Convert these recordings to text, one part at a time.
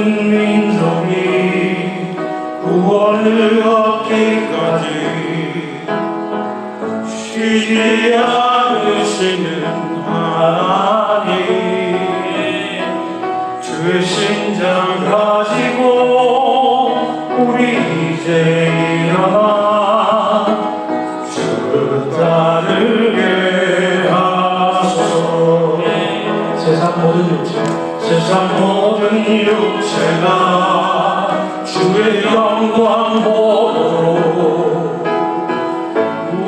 민족이 구원을 얻기까지 쉬지 않으시는 하나님, 주의 심장 가지고 우리 이제 일어나 주를 따르게 하소서. 세상 모든 육체가 주의 영광 보도록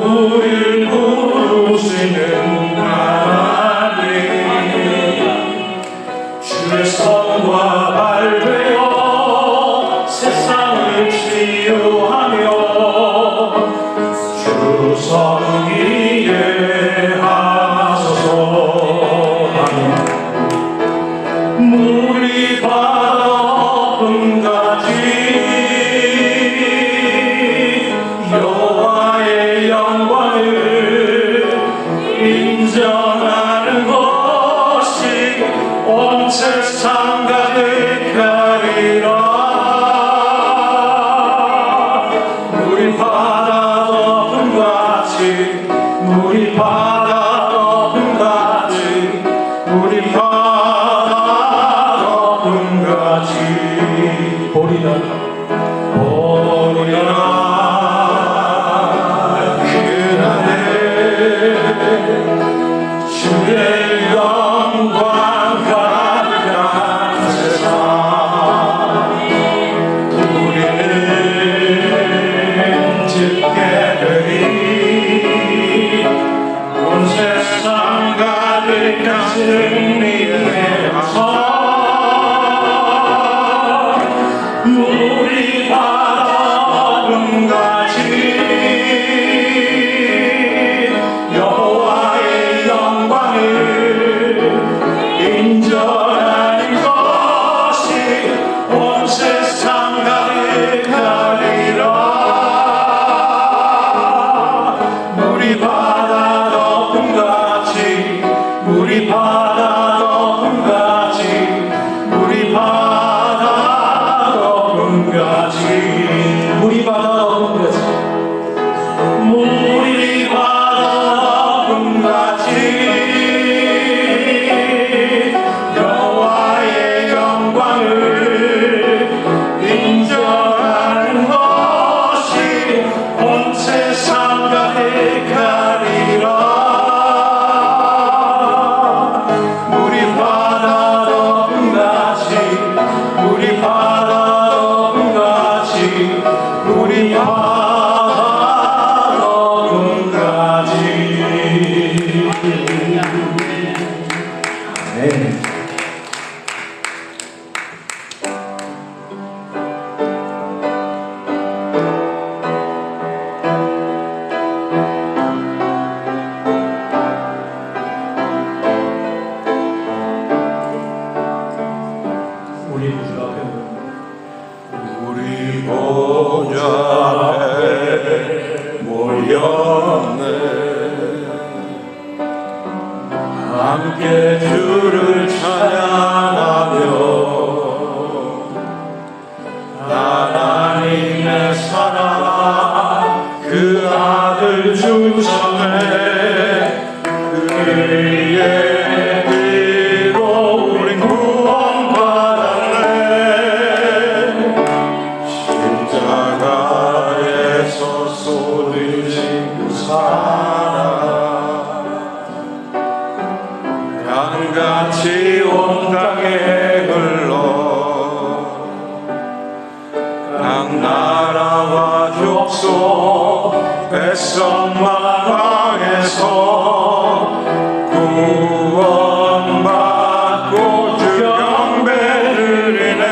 우리를 부르시는 하나님, 주의 성과 발되어 세상을 치유하며 주 섬기게 하소서. 물이 바다 엎음같이 여호와의 영광을 인정하는 것이 온 세상 가득하리라. 물이 바다 덮음같이, 물이 바다 덮음같이, 물이 바다 덮음같이 보리라 그날에 주의 영광 가득한 세상 우리는 짓게 되리. 온 세상 가득한 승리의 항상 물이 바다 엎음같이 여호와의 영광을 인정하는 것이 온 세상 가득하리라. 물이 바다 덮음같이, 물이 바다 덮음같이, 물이 바다 덮음같이, 물이 바다 덮음같이, 물이 바다 덮음같이 여호와의 영광을 인정하는 것이 온 세상 가득하리라. 물이 바다 덮음같이, 물이 바다 덮음같이, 물이 바다 덮음같이. 네. 우리 보좌 앞에 모였네. 함께 주를 찬양하며 하나님의 사랑 그 아들 주성에 그의 피로 우린 구원받았네. 십자가에서 쏟으신 그 사랑 강같이 온 땅에 흘러 각 나라와 족속 백성만 왕에서 구원받고 주 경배 드리네.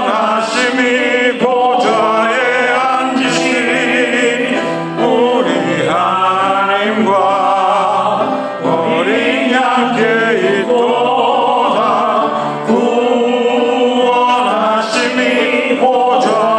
구원하심이 보좌에 앉으신 우리 하나님과 어린 양께 있도다. 구원하심이 보좌에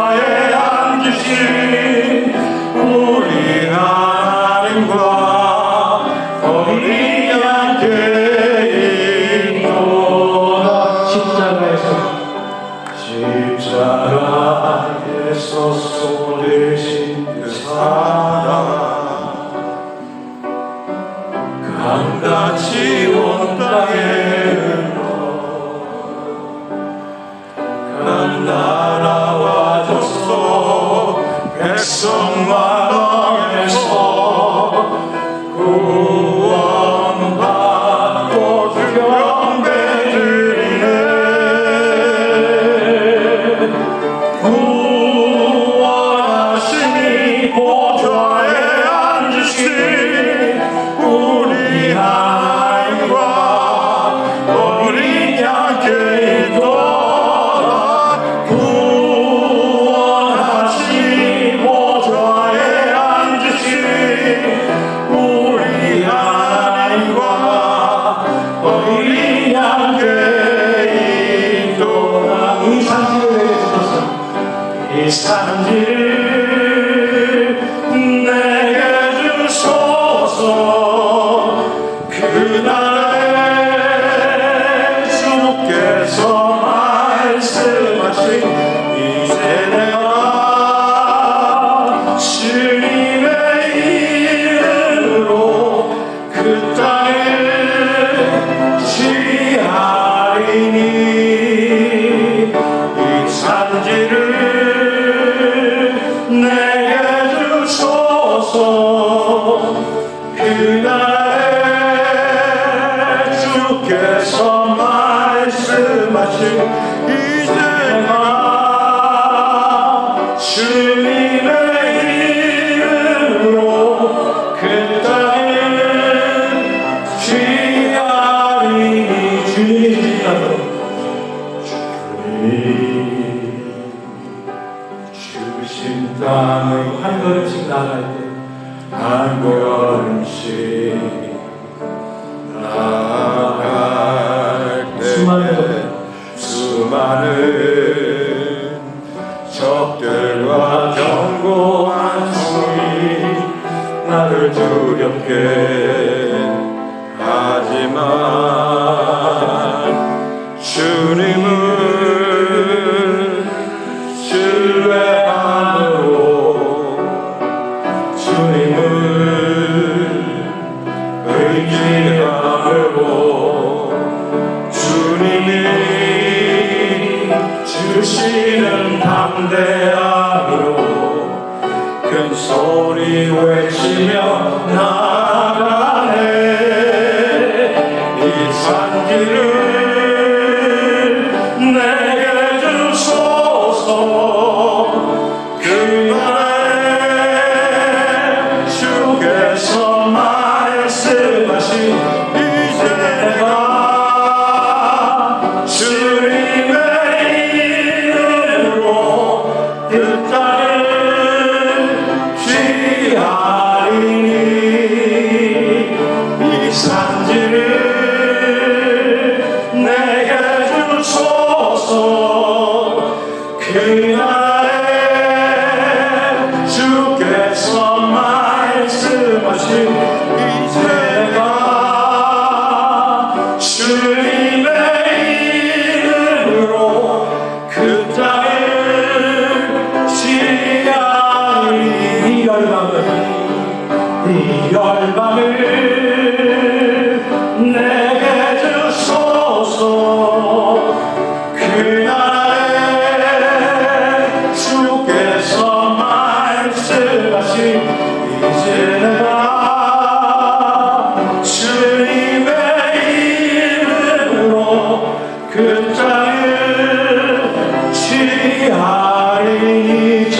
산지를 내게 주소서. 그날에 주께서 말씀하신 이제 내가 주님의 이름으로 그 땅을 취하리니 이 산지를 내게 주소서. 그날에 주께서 말씀하신 이제 내가 주님의 이름으로 그 땅을 취하리니. 주님 주신 땅을 한 걸음씩 나갈 때 한 걸음씩 나갈 때 수많은 적들과 견고한 성이 나를 두렵게 하지만 주님은 신뢰함으로 주님을 의지함으로 주님이 주시는 담대함으로 큰 소리 외치며 나아가네. 이 산길을 내게 주소서. 그날에 주께서 말씀하신 이제 내가 주님의 이름으로 그 땅을 취하리니 이 산지를 내게 주소서. 그날에 주께서 말씀하신 이제 내가 주님의 이름으로 그 땅을 취하리니. 이 열방을 내게 주소서. 그날에 주께서 말씀하신 이제 내가 주님의 이름으로 그 땅을 취하리니. 저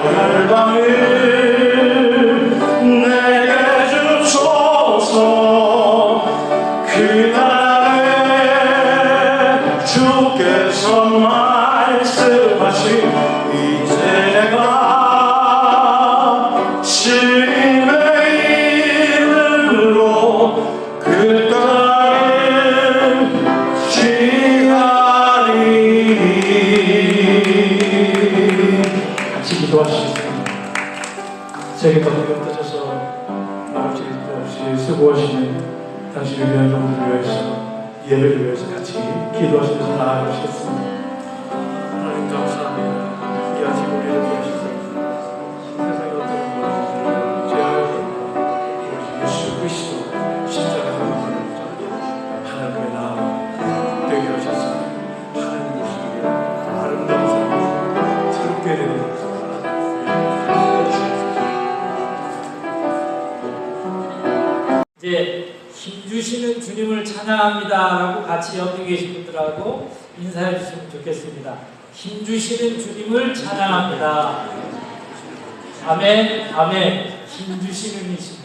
열방을 내게 주소서. 그날에 주께서 말씀하신 이제 내가 주님의 이름으로 그 땅을 취하리니. 같이 기도하시겠습니다. 제게 더욱더 떠셔서 나올지 없이 수고하시는 당신의 귀한 종들을 위해서 예배를 위해서 같이 기도하시면서 나아가시겠습니다. 하나님 감사합니다. 이 아침 우리를 위하셔서 세상의 어떤 모든 죄하여 우리 예수 그리스도 십자가 사랑을 하나님의 나아 되게 하셨습니다. 하나님 모시기에 아름다운 삶을 새롭게 되는 이제 힘주시는 주님을 찬양합니다라고 같이 옆에 계신 분들하고 인사해 주시면 좋겠습니다. 힘주시는 주님을 찬양합니다. 아멘, 아멘. 힘주시는 이시는.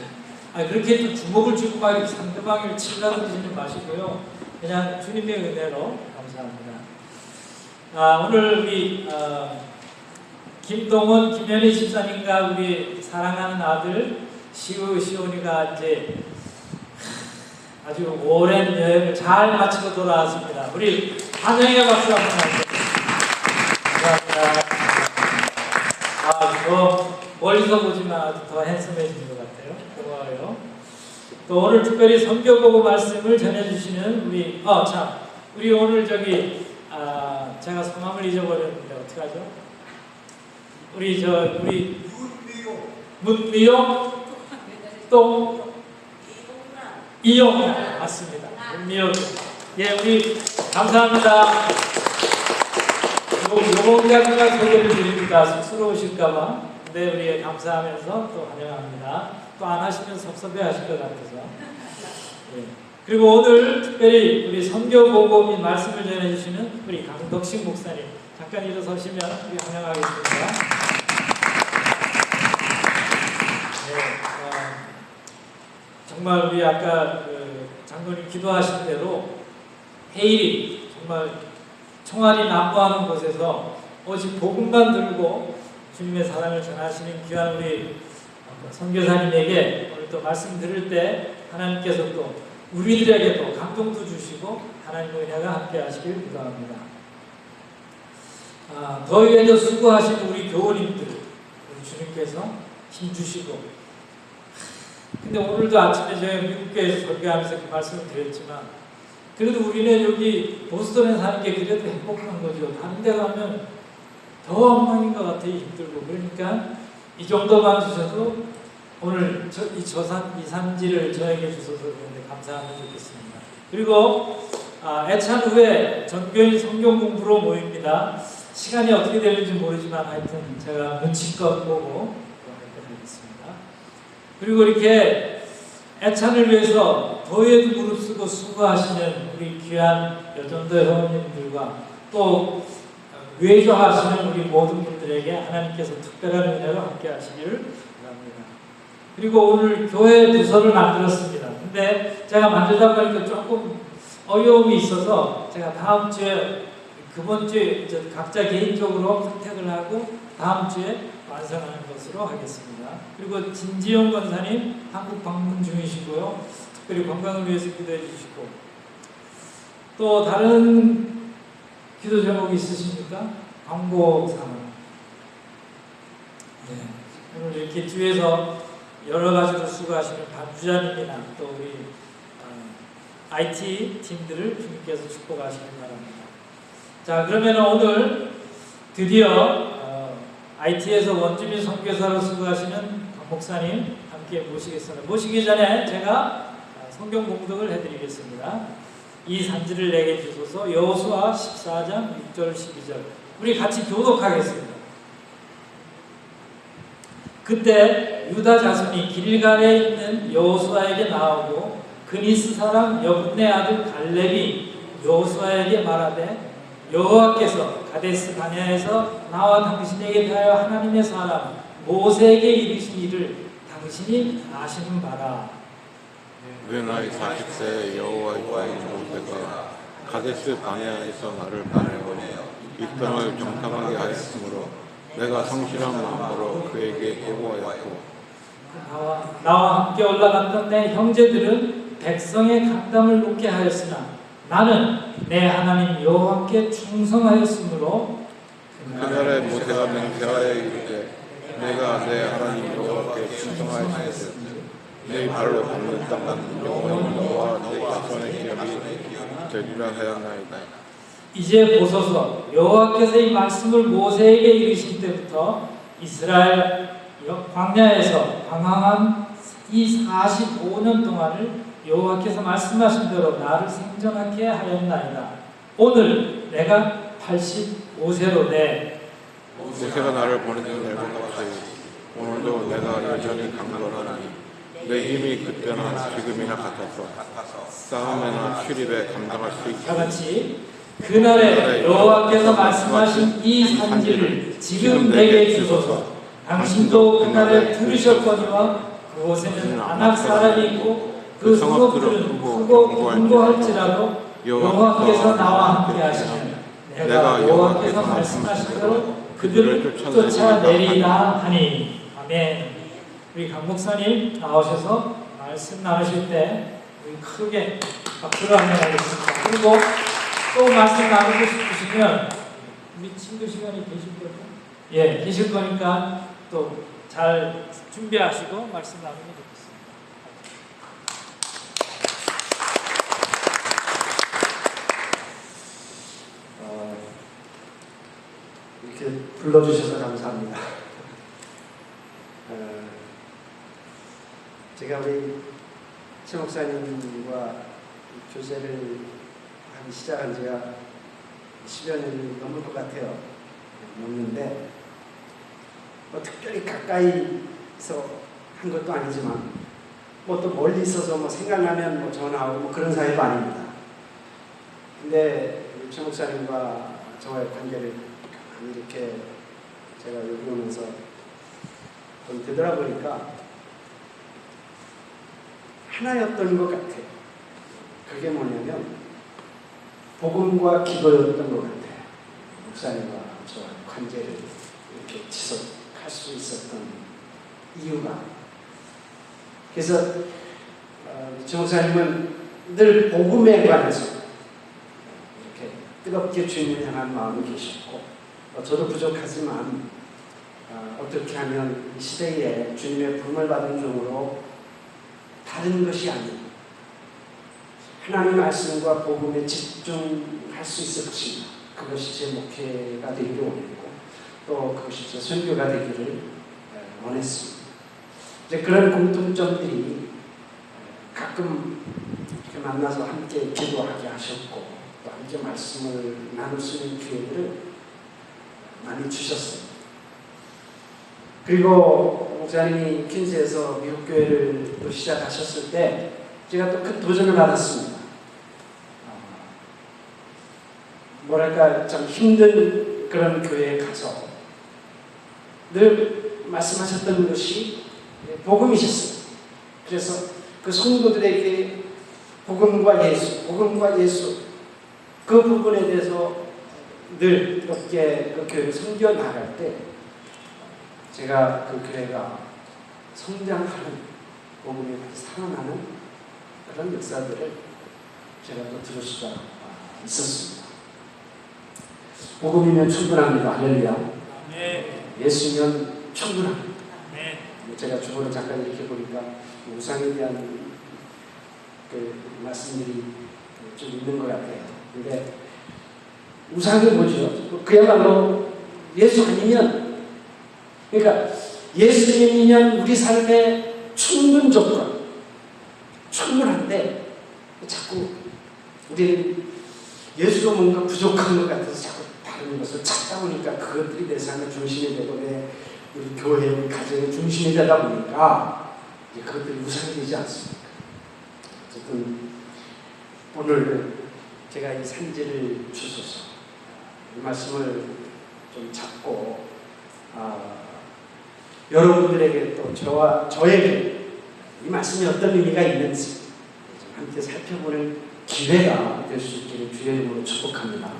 그렇게 또 주먹을 쥐고 막 상대방을 치려드리지 마시고요. 그냥 주님의 은혜로 감사합니다. 오늘 우리 김동원, 김현희 집사님과 우리 사랑하는 아들 시온이가 이제 아주 오랜 여행을 잘 마치고 돌아왔습니다. 우리 환영의 박수 한번 하시죠. 멀리서 보지만 아주 더 핸섬해진 것 같아요. 고마워요. 또 오늘 특별히 선교보고 말씀을 전해주시는 우리 오늘 제가 성함을 잊어버렸는데 어떡하죠? 우리 문미용 이용 맞습니다. 문미용. 예, 우리 감사합니다. 요공작가 소개를 드립니다. 쑥스러우실까봐. 근데 우리 감사하면서 또 환영합니다. 또 안 하시면 섭섭해하실 것 같아서. 예. 그리고 오늘 특별히 우리 선교보고 및 말씀을 전해주시는 우리 강덕식 목사님 잠깐 일어서시면 우리 환영하겠습니다. 네, 정말 우리 아까 장로님 기도하신 대로 해일이 정말 총알이 난무하는 곳에서 오직 복음만 들고 주님의 사랑을 전하시는 귀한 우리 선교사님에게 오늘 또 말씀 들을 때 하나님께서 또 우리들에게도 감동도 주시고 하나님의 은혜가 함께 하시길 기도합니다. 더위에도 수고하시는 우리 교우님들 우리 주님께서 힘주시고 근데 오늘도 아침에 저희 미국교회에서 설교하면서 그 말씀을 드렸지만 그래도 우리는 여기 보스턴에 사는 게 그래도 행복한 거죠. 다른 데 가면 더 엉망인 것 같아요. 힘들고. 그러니까 이 정도만 주셔도 오늘 이 산지를 저에게 주셔서 그런데 감사하면 좋겠습니다. 그리고 애찬 후에 전교인 성경 공부로 모입니다. 시간이 어떻게 되는지 모르지만 하여튼 제가 눈치껏 보고 하겠습니다. 그리고 이렇게 애찬을 위해서 더위에도 무릅쓰고 수고하시는 우리 귀한 여전도 회원님들과 또 외조하시는 우리 모든 분들에게 하나님께서 특별한 은혜로 함께 하시기를 바랍니다. 그리고 오늘 교회 부서를 만들었습니다. 근데 제가 만들다 보니까 조금 어려움이 있어서 제가 다음 주에 그번 주에 각자 개인적으로 선택을 하고 다음 주에 완성하는 것으로 하겠습니다. 그리고 진지영 권사님 한국 방문 중이시고요. 특별히 건강을 위해서 기도해 주시고 또 다른 기도 제목이 있으십니까? 광고 상황. 네. 오늘 이렇게 뒤에서 여러 가지로 수고하시는 반주자님이나 또 우리 IT 팀들을 주님께서 축복하시길 바랍니다. 자, 그러면 오늘 드디어 IT에서 원주민 선교사로 수고하시는 강 목사님 함께 모시겠습니다. 모시기 전에 제가 성경 공독을 해드리겠습니다. 이 산지를 내게 주소서. 여호수아 14장 6절 12절 우리 같이 교독하겠습니다. 그때 유다 자손이 길갈에 있는 여호수아에게 나오고 그니스 사람 여분네 아들 갈렙이 여호수아에게 말하되 여호와께서 가데스 바네아에서 나와 당신에게 대하여 하나님의 사람 모세에게 이르신 일을 당신이 아시는 바라. 그 나이 40세에 여호와의 모세가 가데스 바네아에서 나를 보내고 이 땅을 정탐하게 하였으므로 내가 성실한 마음으로 그에게 보고하였고 나와 함께 올라갔던 내 형제들은 백성의 강담을 높게 하였으나 나는 내 하나님 여호와께 충성하였으므로 그날에 모세가 맹세하여 이르되 내가 내 하나님 여호와께 충성하였으니 내 발로 밟는 땅은 영원히 너와 내 자손의 기업이 되리라 하였나이다. 이제 보소서. 여호와께서 이 말씀을 모세에게 이르신 때부터 이스라엘 광야에서 방황한 이 45년 동안을 여호와께서 말씀하신 대로 나를 생존하게 하였나이다. 오늘 내가 85세로 돼. 모세가 나를 보내준 날과 같이 오늘도 내가 여전히 강건하니 내 힘이 그때나 지금이나 같아서 싸움에나 출입에 감당할 수 있다. 다같이 그날에 여호와께서 말씀하신 이 산지를 지금 내게 주소서. 당신도 그날에 들으셨거니와 그곳에는 아낙 사람이 있고 그 성읍들은 크고 견고할지라도 여호와께서 나와 함께 하시면 내가 여호와께서 말씀하신 대로 그들을 쫓아내리라 하니. 아멘. 우리 강 목사님 나오셔서 말씀 나누실 때 우리 크게 박수를 한번 하겠습니다. 그리고 또 말씀 나누고 싶으시면 우리 친구 시간이 계실 거죠? 예, 계실 거니까 또 잘 준비하시고 말씀 나누면 좋겠습니다. 이렇게 불러주셔서 감사합니다. 제가 우리 최 목사님과 교제를 하기 시작한 지가 10여 년이 넘을 것 같아요. 넘는데 뭐 특별히 가까이서 한 것도 아니지만 뭐 또 멀리 있어서 뭐 생각나면 뭐 전화하고 뭐 그런 사이도 아닙니다. 근데 최 목사님과 저와의 관계를 이렇게 제가 여기 오면서 좀 되돌아보니까 하나였던 것 같아요. 그게 뭐냐면 복음과 기도였던 것 같아요. 목사님과 저와 관계를 이렇게 지속할 수 있었던 이유가. 그래서 최 목사님은 늘 복음에 관해서 이렇게 뜨겁게 주님을 향한 마음이 계셨고, 저도 부족하지만 어떻게 하면 이 시대에 주님의 부름을 받은 종으로 다른 것이 아닌 하나님의 말씀과 복음에 집중할 수 있을지, 그것이 제 목회가 되기를 원했고 또 그것이 제 선교가 되기를 원했습니다. 이제 그런 공통점들이 가끔 이렇게 만나서 함께 기도하게 하셨고 또 함께 말씀을 나눌 수 있는 기회를 많이 주셨어요. 그리고 목사님이 퀸즈에서 미국 교회를 또 시작하셨을 때 제가 또 큰 도전을 받았습니다. 뭐랄까 참 힘든 그런 교회에 가서 늘 말씀하셨던 것이 복음이셨어요. 그래서 그 성도들에게 복음과 예수 그 부분에 대해서 늘 이렇게 그 교회를 섬겨 나갈 때 제가 그 교회가 성장하는, 복음이 살아나는 그런 역사들을 제가 또 들을 수가 있었습니다. 복음이면 충분합니다. 할렐루야. 네. 예수면 충분합니다. 네. 제가 주보를 잠깐 이렇게 보니까 우상에 대한 그 말씀들이 좀 있는 것 같아요. 근데 우상이 뭐죠? 그야말로 예수 아니면, 그러니까 예수님이면 우리 삶의 충분 조건, 충분한데 자꾸 우리는 예수가 뭔가 부족한 것 같아서 자꾸 다른 것을 찾다 보니까 그것들이 내 삶의 중심이 되고 내 우리 교회, 우리 가정의 중심이 되다 보니까 이제 그것들이 우상이 되지 않습니까? 어쨌든 오늘 제가 이 산지를 주소서 이 말씀을 좀 잡고 여러분들에게 또 저에게 이 말씀이 어떤 의미가 있는지 함께 살펴보는 기회가 될 수 있기를 주의 이름으로 축복합니다.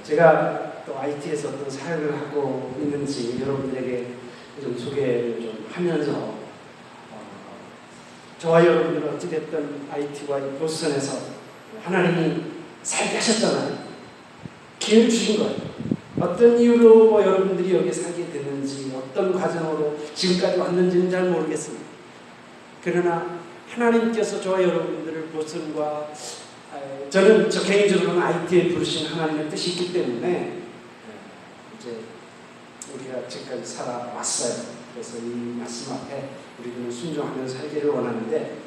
제가 또 IT에서 어떤 사역을 하고 있는지 여러분들에게 좀 소개를 좀 하면서 저와 여러분들은 어찌됐든 IT와 보스턴에서 하나님이 살게 하셨잖아요. 기회를 주신 거예요. 어떤 이유로 뭐 여러분들이 여기 살게 됐는지 어떤 과정으로 지금까지 왔는지는 잘 모르겠습니다. 그러나 하나님께서 저와 여러분들을 보스턴과 저는 저 개인적으로는 IT에 부르신 하나님의 뜻이 있기 때문에 이제 우리가 지금까지 살아왔어요. 그래서 이 말씀 앞에 우리는 순종하면서 살기를 원하는데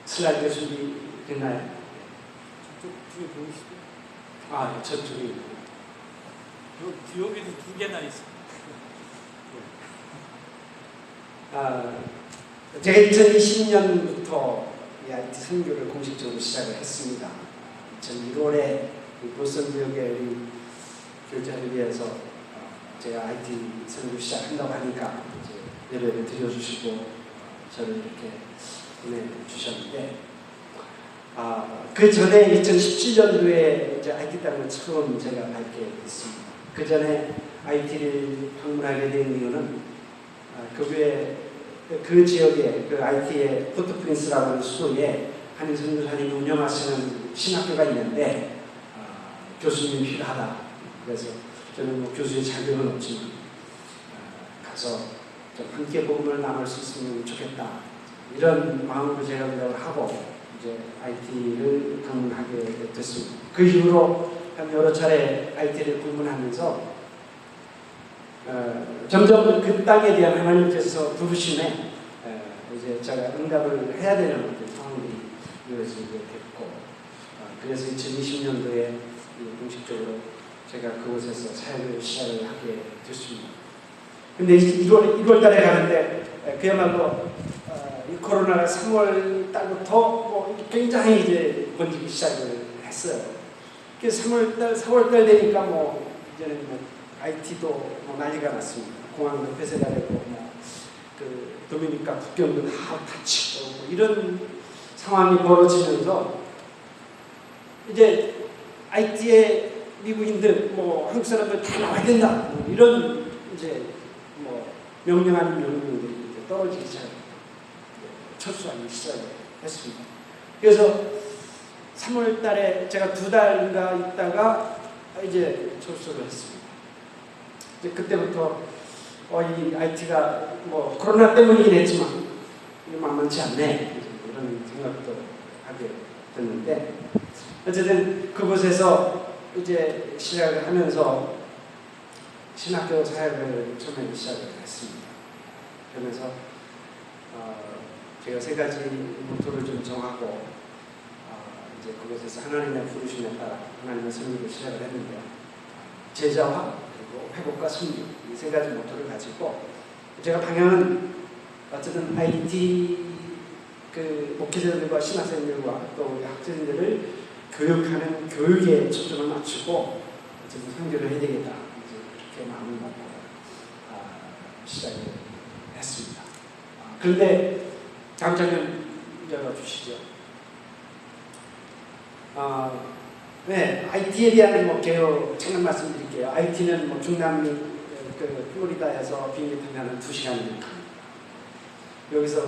슬라이드 준비됐나요? 저쪽 뒤에 보이시죠? 저쪽이 여기도 두 개나 있습니다. 제가 2020년부터 이 IT 선교를 공식적으로 시작을 했습니다. 2001월에 보스턴 지역의 우리 교회를 위해서 제가 IT 선교 시작한다고 하니까 이제 예배를 드려주시고 저를 이렇게 보내주셨는데 그 전에 2017년도에 이제 IT 땅을 처음 제가 밟게 됐습니다. 그 전에 IT를 방문하게 된 이유는 그 지역에 그 IT의 포트프린스라고 하는 수도에 한인 선교사님이 운영하시는 신학교가 있는데 교수님이 필요하다. 그래서 저는 뭐 교수의 자격은 없지만 가서 좀 함께 복음을 나눌 수 있으면 좋겠다. 이런 마음으로 제가 연락을 하고 이제 IT를 방문하게 됐습니다. 그 이후로 한 여러 차례 IT를 방문하면서 점점 그 땅에 대한 하나님께서 부르심에 이제 제가 응답을 해야 되는 상황들이 이루어지게 됐고, 그래서 2020년도에 공식적으로 제가 그곳에서 사역을 시작을 하게 됐습니다. 근데 1월 달에 가는데 그야말로 이 코로나가 3월 달부터 뭐 굉장히 이제 번지기 시작을 했어요. 그래서 3월 달, 4월 달 되니까 뭐 이제는 뭐 IT도 뭐 난리가 났습니다. 공항도 폐쇄가 되고 뭐그 도미니카 국경도 다 닫히고 뭐 이런 상황이 벌어지면서 이제 IT의 미국인들 뭐 한국 사람들 다 나와야 된다 뭐 이런 이제 뭐 명령하는 명령들이 이제 떨어지기 시작했고 철수하기 시작했습니다. 그래서 3월 달에 제가 2달인가 있다가 이제 철수를 했습니다. 이제 그때부터 이 IT가 뭐 코로나 때문이긴 했지만 만만치 않네 이런 생각도 하게 됐는데, 어쨌든 그곳에서 이제 시작을 하면서 신학교 사역을 처음에 시작을 했습니다. 그러면서 제가 3가지 모토를 좀 정하고 이제 그곳에서 하나님의 부르심에 따라 하나님의 선교를 시작을 했는데요. 제자화 그리고 회복과 선교 이 3가지 모토를 가지고 제가 방향은 어쨌든 IT 그 목회자들과 신학생들과 또 우리 학생들을 교육하는 교육에 초점을 맞추고 어쨌든 선교를 해야 되겠다 이제 그렇게 마음을 먹고 시작을 했습니다. 그런데 다음 장면 열어주시죠. 네, IT에 대한 뭐 개요 잠깐 말씀드릴게요. IT는 뭐 중남미 그 플로리다에서 비행기 타면 2시간입니다. 여기서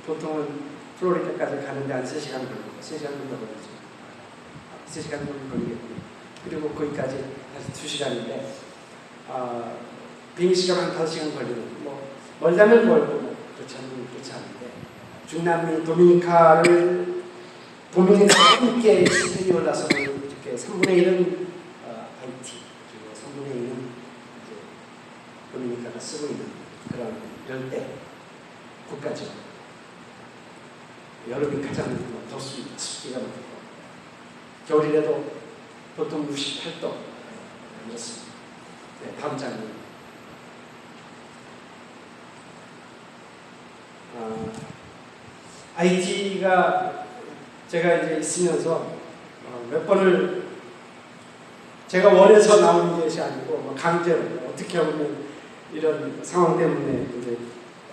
보통은 플로리다까지 가는데 한 3시간 걸리고 3시간 정도 걸리죠. 3시간 정도 걸리겠고요. 그리고 거기까지 다시 2시간인데 비행기 시간 한 5시간 걸리고 뭐 멀다면 멀고 뭐 그렇지 않은데 중남미 도미니카를 함께 스페인어를 나서 이렇게 3분의 1은 IT 그리고 3분의 1은 이제 도미니카가 쓰고 있는 그런 열대 국가죠. 여름이 가장 덥습니다. 습기가 많고 겨울이라도 보통 68도 이렇습니다. 네, 다음 장면. IT가 제가 이제 있으면서 몇 번을 제가 원해서 나오는 것이 아니고 뭐 강제로 어떻게 보면 이런 상황 때문에 이제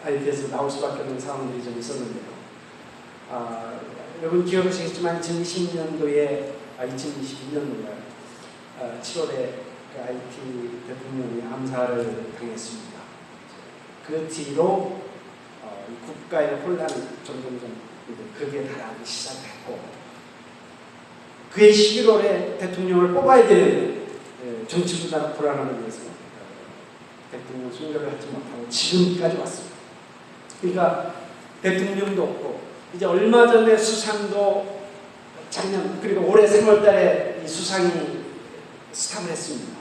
IT에서 나올 수밖에 없는 상황들이 좀 있었는데요. 여러분 기억하시겠지만 2020년도에 2022년도인가요? 7월에 그 IT 대통령이 암살을 당했습니다. 그 뒤로 국가의 혼란이 점점 그게 달아오기 시작했고, 그해 11월에 대통령을 뽑아야 되는 정치 불안함을 위해서 대통령 선거를 하지 못하고 지금까지 왔습니다. 그러니까 대통령도 없고 이제 얼마 전에 수상도 작년 그리고 올해 3월달에 이 수상이 스탑을 했습니다.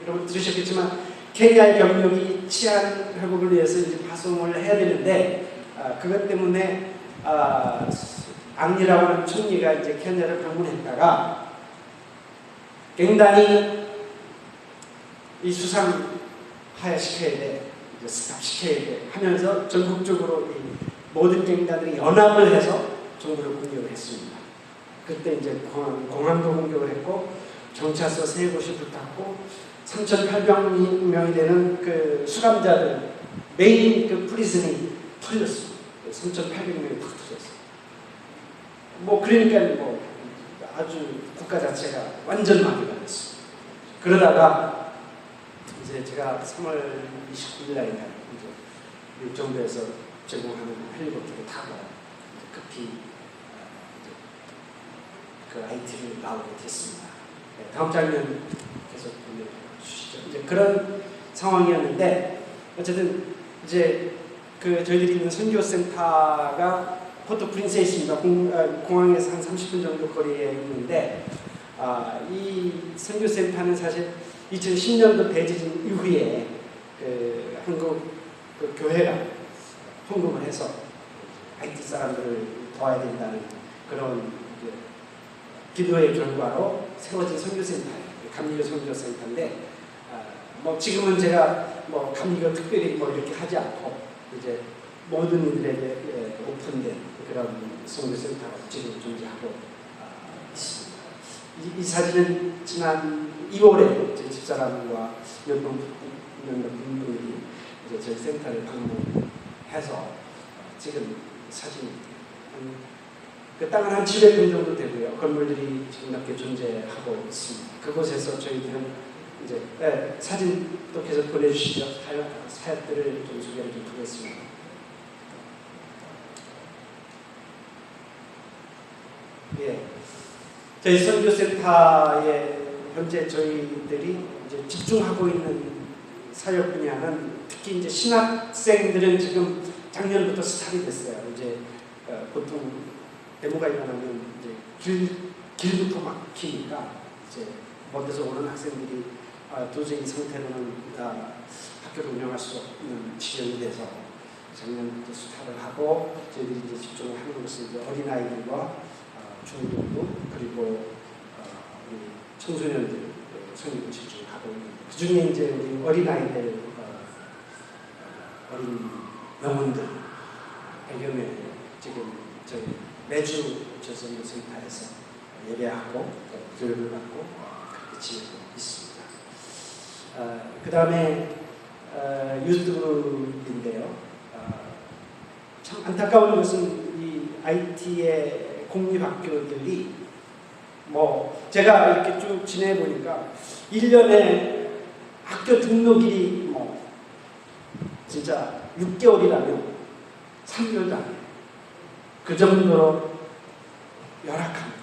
여러분 들으셨겠지만 케냐의 병력이 치안 회복을 위해서 이제 파송을 해야 되는데 그것 때문에 앙리라고 하는 총리가 이제 케냐를 방문했다가 갱단이 이 수상 하야시켜야 돼, 이제 스탑시켜야 돼 하면서 전국적으로 이 모든 갱단들이 연합을 해서 정부를 공격을 했습니다. 그때 이제 공항도 공격을 했고 경찰서 3곳이 붙었고 3,800명이 되는 그 수감자들 메인 그 프리즌이 털렸습니다. 3,800명이 푹 터졌어요. 뭐 그러니까 뭐 아주 국가 자체가 완전 마비가 됐습니다. 그러다가 이제 제가 3월 29일 날 이제 정부에서 제공하는 헬리콥터를 타고 급히 그 IT를 나오게 됐습니다. 네, 다음 장면 계속 보여주시죠. 이제 그런 상황이었는데 어쨌든 이제 저희들이 있는 선교센터가 포트 프린스에 있습니다. 공항에서 한 30분 정도 거리에 있는데 이 선교센터는 사실 2010년도 대지진 이후에 한국 교회가 헌금을 해서 하이티 사람들을 도와야 된다는 그런 기도의 결과로 세워진 선교센터예요. 감리교 선교센터인데 뭐 지금은 제가 뭐 감리교 특별히 뭐 이렇게 하지 않고 이제 모든 이들에게 오픈된 그런 선교센터로 지금 존재하고 있습니다. 이 사진은 지난 2월에 제 집사람과 몇 분들이 이제 저희 센터를 방문해서 지금 사진 그 땅은 한 700평 정도 되고요. 건물들이 지금 몇 개 존재하고 있습니다. 그곳에서 저희들은 이제 사진 또 계속 보내주시죠. 사역들을 좀 소개를 좀 드리겠습니다. 예, 저희 선교센터에 현재 저희들이 이제 집중하고 있는 사역 분야는 특히 이제 신학생들은 지금 작년부터 스타트이 됐어요. 이제 보통 데모가 일어나면 이제 길부터 막히니까 이제 먼데서 오는 학생들이 도저히 이 상태로는 학교를 운영할 수 없는 지경이 돼서 작년부터 스타트를 하고 저희들이 이제 집중을 하는 것은 이제 어린아이들과 중등부 그리고 우리 청소년들 성인을 집중하고 있는 그 중에 이제 우리 어린아이들 어린 영혼들 100여 명 지금 저희 매주 저선교센터에서 예배하고 교육을 받고 그렇게 지내고 있습니다. 그 다음에 유튜브인데요. 참 안타까운 것은 이 IT의 공립학교들이 뭐 제가 이렇게 쭉 지내보니까 1년에 학교 등록일이 뭐 진짜 6개월이라면 3개월도 안 돼요. 그 정도로 열악합니다.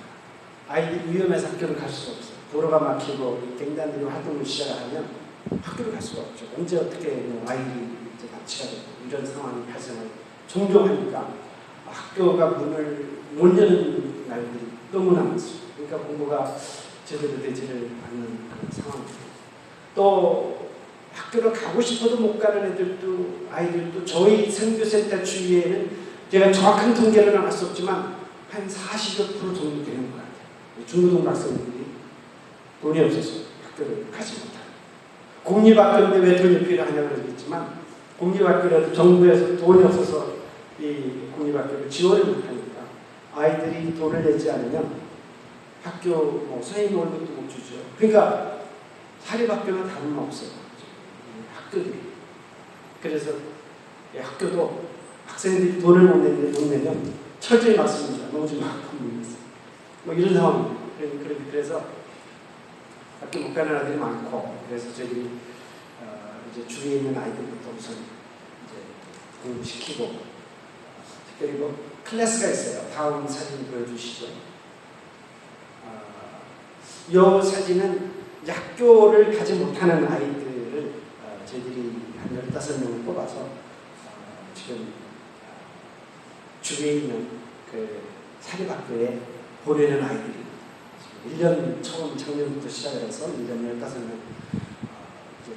아이들이 위험해서 학교를 갈 수가 없어요. 도로가 막히고 갱단들이 활동을 시작하면 학교를 갈 수가 없죠. 언제 어떻게 뭐 아이들이 이제 납치가 되고 이런 상황이 발생을 종종 하니까 학교가 문을 못 여는 날들이 너무나 많습니다. 그러니까 공부가 제대로 되지를 않는 그런 상황입니다. 또 학교를 가고 싶어도 못 가는 애들도 아이들도 저희 선교센터 주위에는 제가 정확한 통계는 알 수 없지만 한 40여 % 정도 되는 것 같아요. 중고등 학생들이 돈이 없어서 학교를 가지 못하는. 공립학교인데 왜 돈이 필요하냐고 그러겠지만 공립학교라도 정부에서 돈이 없어서 이 공립학교를 지원을 못하니까 아이들이 돈을 내지 않으면 학교 뭐 선생님 월급도 못 주죠. 그러니까 사립학교는 다름없어요. 학교들이. 그래서 학교도 학생들이 돈을 못 내면 철저히 맞습니다. 너무 막힙니다. 뭐 이런 상황입니다. 그래서 학교 못 가는 아이들이 많고 그래서 저희들이 이제 주위에 있는 아이들부터 우선 이제 공부시키고 특별히 뭐 클래스가 있어요. 다음 사진 보여주시죠. 이 사진은 이제 학교를 가지 못하는 아이들을 저희들이 한 15명을 뽑아서 지금 주위에 있는 그 사립학교에 보내는 아이들이 1년 처음 작년부터 시작을 해서 1년 15명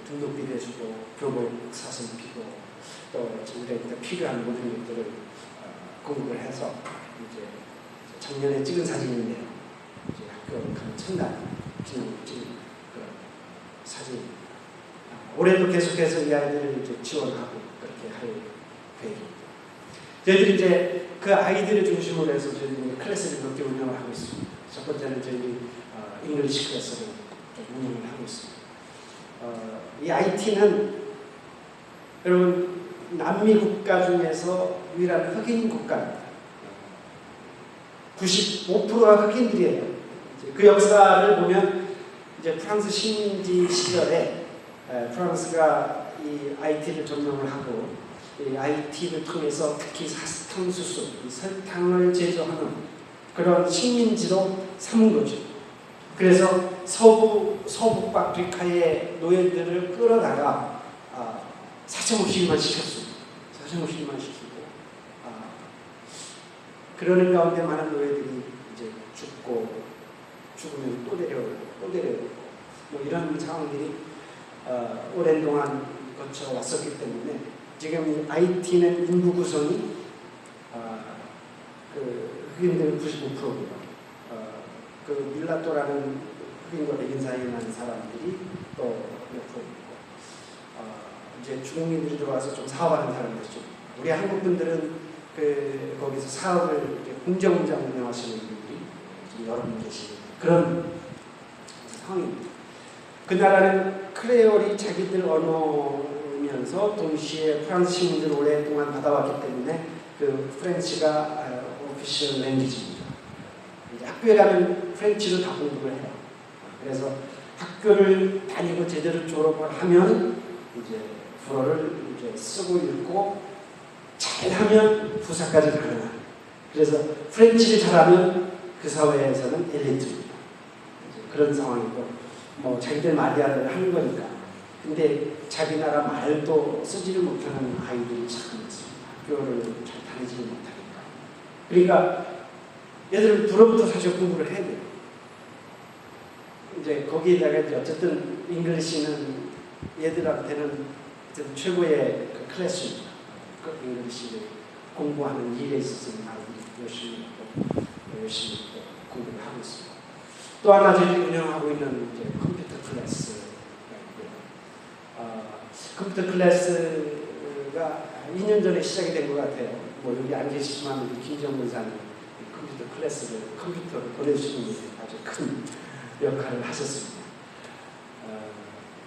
등록비도 해주고 교복 사슴비도 또 저희들한테 필요한 모든 것들을 공급을 해서 이제 작년에 찍은 사진인데요. 이제 학교 가는 첫날 찍은 그런 사진. 올해도 계속해서 이 아이들을 이제 지원하고 그렇게 할 계획입니다. 저희들이 이제 그 아이들을 중심으로 해서 저희들이 클래스를 몇 개 운영을 하고 있습니다. 첫 번째는 저희 잉글리시 클래스를 좀 운영을 하고 있습니다. 이 IT는 여러분 남미 국가 중에서 유일한 흑인 국가입니다. 95%가 흑인들이에요. 그 역사를 보면 이제 프랑스 식민지 시절에 프랑스가 이 IT를 점령을 하고 이 IT를 통해서 특히 사탕수수, 설탕을 제조하는 그런 식민지로 삼은 거죠. 그래서 서부 아프리카의 노예들을 끌어다가 사정없이 일만 시켰습니다. 사정없이 일만 시키고 그러는 가운데 많은 노예들이 이제 죽으면 또 데려오고 또 데려오고 뭐 이런 상황들이 오랜 동안 거쳐 왔었기 때문에 지금 IT는 인구 구성이 그 흑인들 95%고요. 그 밀라토라는 흑인과 백인 사이에 난 사람들이 또 몇 프로이고 이제 중국인들이 들어와서 좀 사업하는 사람들이죠. 우리 한국 분들은 그 거기서 사업을 공장 운영하시는 분들이 좀 여러 분 계시는 그런 상황입니다. 그 나라는 크레올이 자기들 언어면서 동시에 프랑스 시민들 오랫동안 받아왔기 때문에 그 프렌치가 오피셜 랭귀지입니다. 이제 학교에 가면 프렌치로 다 공부를 해요. 그래서 학교를 다니고 제대로 졸업을 하면 이제 불어를 이제 쓰고 읽고 잘하면 부사까지 가능한. 그래서 프렌치를 잘하면 그 사회에서는 엘리트입니다. 그런 상황이고 뭐 자기들 말이야를 하는 거니까. 근데 자기 나라 말도 쓰지를 못하는 아이들이 참 많습니다. 학교를 잘 다니지 못하니까. 그러니까 얘들은 불어부터 사실 공부를 해야 돼요. 이제 거기에다가 이제 어쨌든 잉글리시는 얘들한테는 최고의 그 클래스입니다. 그 잉글리시를 공부하는 일에 있어서는 아이들이 열심히 또 공부를 하고 있습니다. 또 하나 저희 운영하고 있는 이제 컴퓨터 클래스가 있고요. 컴퓨터 클래스가 2년 전에 시작이 된 것 같아요. 뭐 여기 안 계시지만 우리 김정문 사님 컴퓨터 클래스를 컴퓨터로 보내주시는 게 아주 큰 역할을 하셨습니다.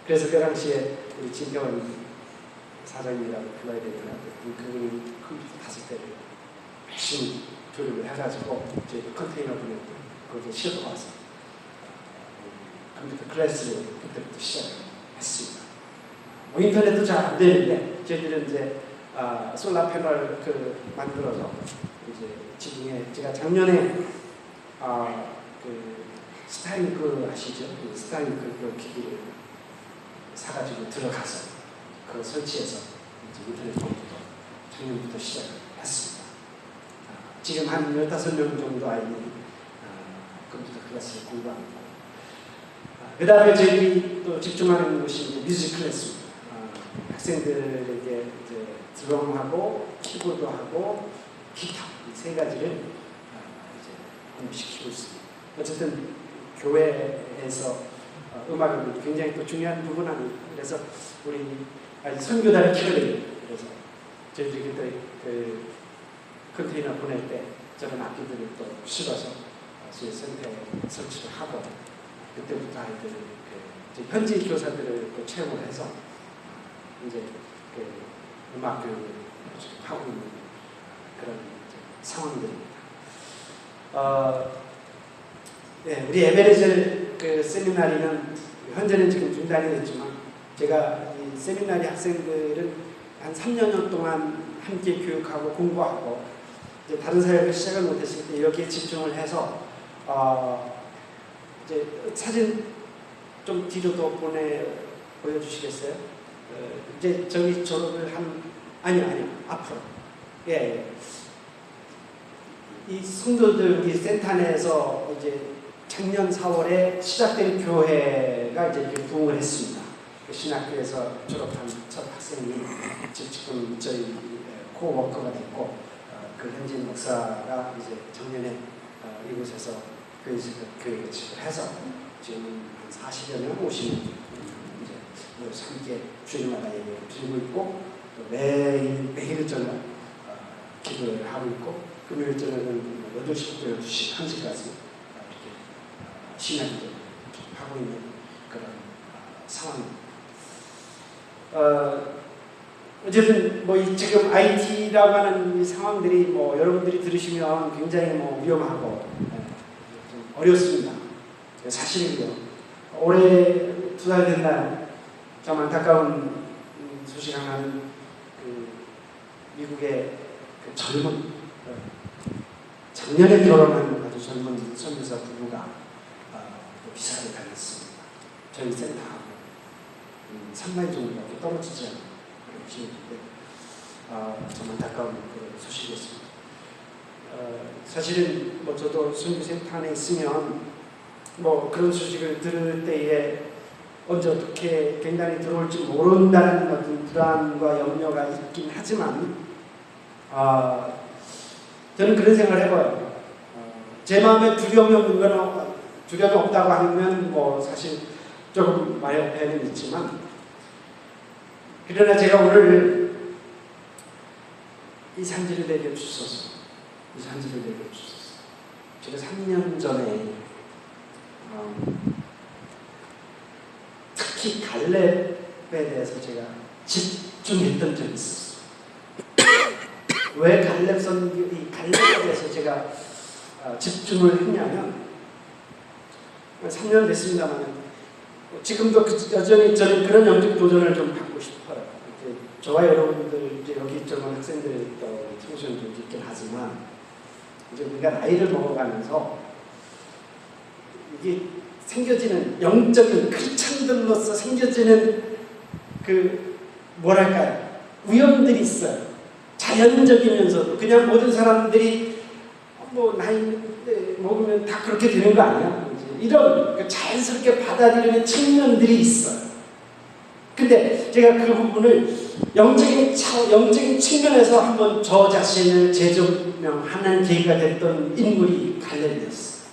그래서 그 당시에 우리 진경원 사장님이라고 불러야 되나 그분이 컴퓨터 5대를 열심히 조립을 해가지고 저희 컨테이너 보내고 거기에 실어서 와서 컴퓨터 클래스를 그때부터 시작했습니다. 뭐 인터넷도 잘 안 되는데 저희들은 이제 솔라 패널 만들어서 이제 지붕에 제가 작년에 그 스타링크 아시죠? 스타링크 그 기기를 사가지고 들어가서 그걸 설치해서 이제 인터넷 공부도 작년부터 시작했습니다. 지금 한 15명 정도 아이들이 컴퓨터 클래스를 공부합니다. 그 다음에 저희들이 또 집중하는 곳이 뮤직 클래스입니다. 학생들에게 이제 드럼하고 키보드하고 기타 이 세 가지를 이제 공부시키고 있습니다. 어쨌든 교회에서 음악은 굉장히 또 중요한 부분 아니에요. 그래서 우리 선교단을 키워야 돼요. 그래서 저희들이 그때 그 컨테이너 보낼 때 저런 악기들을 또 실어서 저희 센터에 설치를 하고 그때부터 아이들을 현지 교사들을 또 채용을 해서 이제 그 음악 교육을 하고 있는 그런 상황들입니다. 네, 우리 에베레젤 그 세미나리는 현재는 지금 중단이 됐지만 제가 이 세미나리 학생들은 한 3년 동안 함께 교육하고 공부하고 이제 다른 사역을 시작을 못했을 때 여기에 집중을 해서 이제 사진 좀 뒤로도 보여주시겠어요? 이제 저기 졸업을 아니요 앞으로 예. 이 성도들 우리 센터 내에서 이제 작년 4월에 시작된 교회가 이제 이렇게 부흥을 했습니다. 그 신학교에서 졸업한 첫 학생이 지금 저희 코워커가 됐고 그 현진 목사가 이제 작년에 이곳에서 교회에서 교육을 해서 지금 한 40여 명, 50명 이제 함께 주일마다 예배를 드리고 있고 또 매일 저녁 기도를 하고 있고 금요일 저녁은 8시부터 12시, 1시까지 이렇게 신학기도를 하고 있는 그런 상황입니다. 어쨌든 뭐 지금 IT라고 하는 이 상황들이 뭐 여러분들이 들으시면 굉장히 뭐 위험하고 좀 어렵습니다. 사실이고요. 올해 2달 된 날 좀 안타까운 소식 하나는 그 미국의 그 젊은 작년에 결혼한 아주 젊은 선교사 부부가 비사를 당했습니다. 저희 센터하고 3마일 정도밖에 떨어지지 않아요. 계시는데 참 안타까운 그런 소식이었습니다. 사실은 뭐 저도 선교센터 안에 있으면 뭐 그런 소식을 들을 때에 언제 어떻게 갱단이 들어올지 모른다는 어떤 불안과 염려가 있긴 하지만 저는 그런 생각을 해봐요. 제 마음에 두려움이 없는 건 두려움이 없다고 하면 뭐 사실 조금 마요패는 있지만 그러나 제가 오늘 이 산지를 내게 주소서 이 산지를 내게 주소서 제가 3년 전에 특히 갈렙에 대해서 제가 집중했던 적이 있었어요. 왜 갈렙에 대해서 제가 집중을 했냐면 3년 됐습니다만 지금도 여전히 저는 그런 영적 도전을 좀 받고 싶어요. 저와 여러분들 이제 여기 젊은 학생들 또 청소년들 있긴 하지만 이제 우리가 나이를 먹어가면서 이게 생겨지는 영적인 크리스찬들로서 생겨지는 그 뭐랄까요 위험들이 있어요. 자연적이면서도 그냥 모든 사람들이 뭐 나이 먹으면 다 그렇게 되는 거 아니야? 이런 자연스럽게 받아들이는 측면들이 있어요. 근데 제가 그 부분을 영적인 측면에서 한번 저 자신을 재조명하는 계기가 됐던 인물이 갈렙이었어요.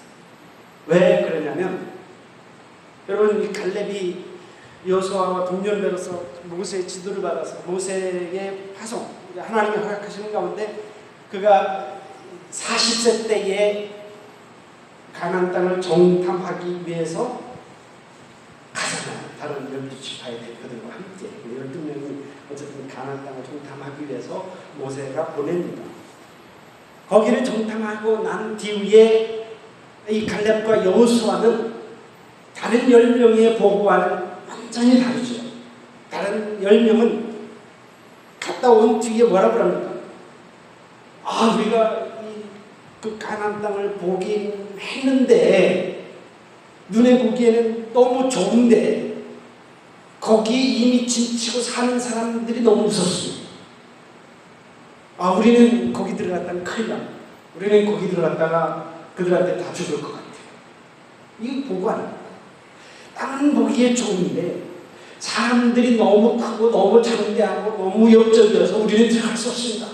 왜 그러냐면 여러분 이 갈렙이 여호수아와 동년배로서 모세의 지도를 받아서 모세의 파송 하나님이 허락하시는 가운데 그가 40세 때에 가나안 땅을 정탐하기 위해서 가잖아요. 다른 12지파의 대표들과 함께 12명이 어쨌든 가나안 땅을 정탐하기 위해서 모세가 보냅니다. 거기를 정탐하고 난 뒤에 이 갈렙과 여호수아는 다른 10명의 보고와는 완전히 다르죠. 다른 10명은 갔다 온 뒤에 뭐라고 합니까? 우리가 그 가나안 땅을 보긴 했는데 눈에 보기에는 너무 좋은데 거기 이미 진치고 사는 사람들이 너무 무섭습니다. 우리는 거기 들어갔다면 큰일 납니다. 우리는 거기 들어갔다가 그들한테 다 죽을 것 같아요. 이거 보고 합니다. 땅은 보기에 좋은데 사람들이 너무 크고 너무 장대하고 너무 위협적이어서 우리는 들어갈 수 없습니다.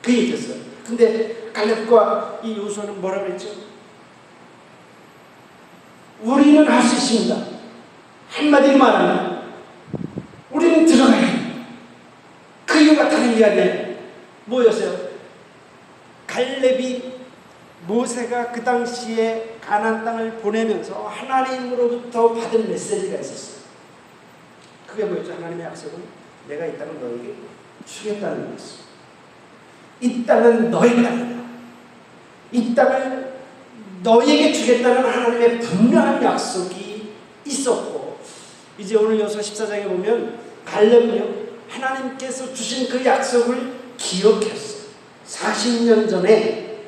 그 얘기였어요. 근데 갈렙과 이 여호수아는 뭐라고 했죠? 우리는 할 수 있습니다. 한마디로 말하면 우리는 들어가야 합니다. 그 이유가 다른 게 아니에요. 뭐였어요? 갈렙이 모세가 그 당시에 가나안 땅을 보내면서 하나님으로부터 받은 메시지가 있었어요. 그게 뭐였죠? 하나님의 약속은 내가 이 땅을 너에게 주겠다는 거였어요. 이 땅은 너의 땅이다. 이 땅을 너에게 주겠다는 하나님의 분명한 약속이 있었고 이제 오늘 여호수아 14장에 보면 갈렙은요 하나님께서 주신 그 약속을 기억했어요. 40년 전에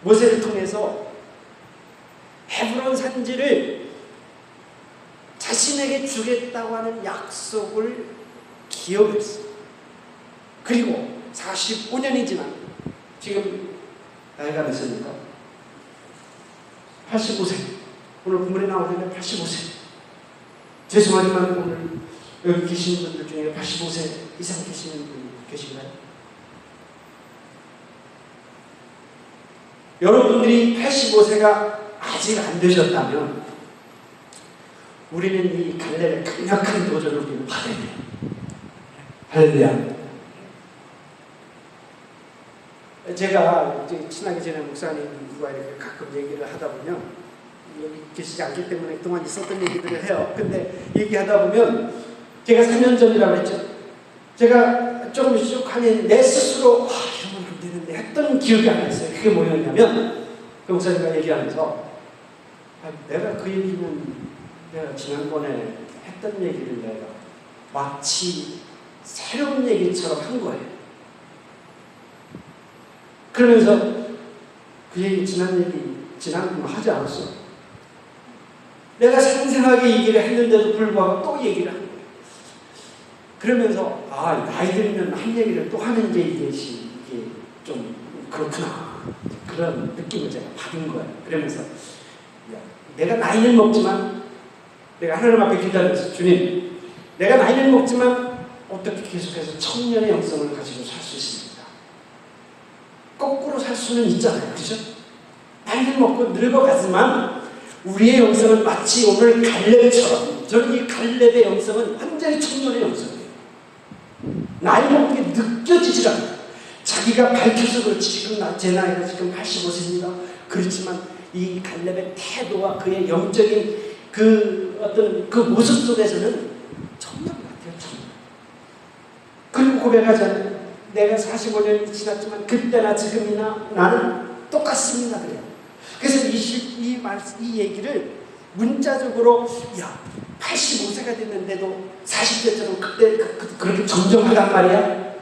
모세를 통해서 헤브론 산지를 자신에게 주겠다고 하는 약속을 기억했어요. 그리고 45년이 지난 지금 나이가 몇 세입니까? 85세. 오늘 본문에 나오는데 85세. 죄송하지만 오늘 여기 계시는 분들 중에 85세 이상 계시는 분 계신가요? 여러분들이 85세가 아직 안 되셨다면 우리는 이 갈렙의 강력한 도전을 우리는 받아야 돼요. 할렐루야. 제가 이제 친하게 지내는 목사님과 이렇게 가끔 얘기를 하다 보면 여기 계시지 않기 때문에 그동안 있었던 얘기들을 해요. 근데 얘기하다 보면 제가 3년 전이라고 했죠. 제가 조금씩 하니 내 스스로 이러면 안 되는데 했던 기억이 하나 있어요. 그게 뭐였냐면 그 목사님과 얘기하면서 내가 그 얘기는 내가 지난번에 했던 얘기를 내가 마치 새로운 얘기처럼 한 거예요. 그러면서 그 얘기 지난 거 하지 않았어. 내가 생생하게 얘기를 했는데도 불구하고 또 얘기를 한 거예요. 그러면서 나이 들면 한 얘기를 또 하는 게 이게 좀 그렇구나 그런 느낌을 제가 받은 거예요. 그러면서 내가 나이는 먹지만 내가 하나님 앞에 기도하면서 주님 내가 나이는 먹지만 어떻게 계속해서 청년의 영성을 가지고 살 수 있습니까? 거꾸로 살 수는 있잖아요. 그죠? 나이는 먹고 늙어가지만 우리의 영성은 마치 오늘 갈렙처럼 저는 이 갈렙의 영성은 완전히 청년의 영성이에요. 나이 먹는 게 느껴지질 않아요. 자기가 밝혀서 그렇지 지금 제 나이가 지금 85세입니다. 그렇지만 이 갈렙의 태도와 그의 영적인 그 어떤 그 모습 속에서는 청년 같아요. 청년. 그리고 고백하잖아요. 내가 45년이 지났지만 그때나 지금이나 나는 똑같습니다. 그래요. 그래서 이 얘기를 문자적으로 85세가 됐는데도 40대처럼 그때 그렇게 정정하단 말이야?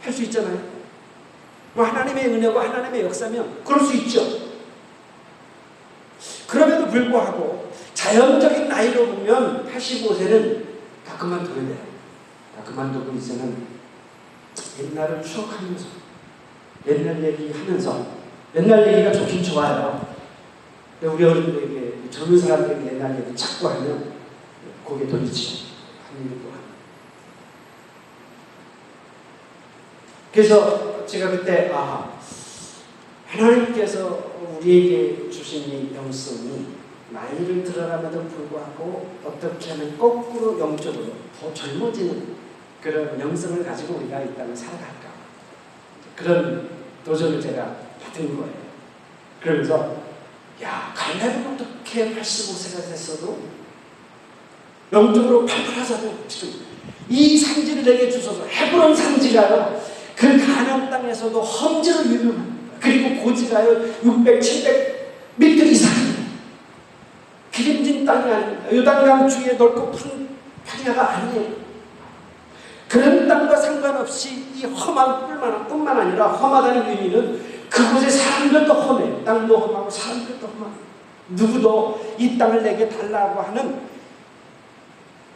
할 수 있잖아요. 뭐 하나님의 은혜고 하나님의 역사면 그럴 수 있죠. 그럼에도 불구하고 자연적인 나이로 보면 85세는 다 그만둬야 돼요. 다 그만두고 이제는 옛날을 추억하면서 옛날 얘기하면서 옛날 얘기가 좋긴 좋아요. 우리 어른들에게 젊은 사람들에게 옛날 얘기 자꾸 하면 고개 돌리지 하는 일도 하고. 그래서 제가 그때 하나님께서 우리에게 주신 이 영성이 나이를 들어감에도 불구하고 어떻게 하면 거꾸로 영적으로 더 젊어지는 그런 영성을 가지고 우리가 이 땅을 살아갈까 그런 도전을 제가 받은 거예요. 그러면서 갈렙은 어떻게 85세가 됐어도 영적으로 팔팔하잖아요. 지금 이 산지를 내게 주셔서 헤브론 산지가요 그 가나안 땅에서도 험지로 유명합니다. 그리고 고지가요 600, 700m 이상입니다. 기름진 땅이 아닙니다. 요단강 주위에 넓고 푸른 평야가 아니에요. 그런 땅과 상관없이 이 험한 뿐만 아니라 험하다는 의미는 그곳에 사람들도 험해요. 땅도 험하고 사람들도 험하고 누구도 이 땅을 내게 달라고 하는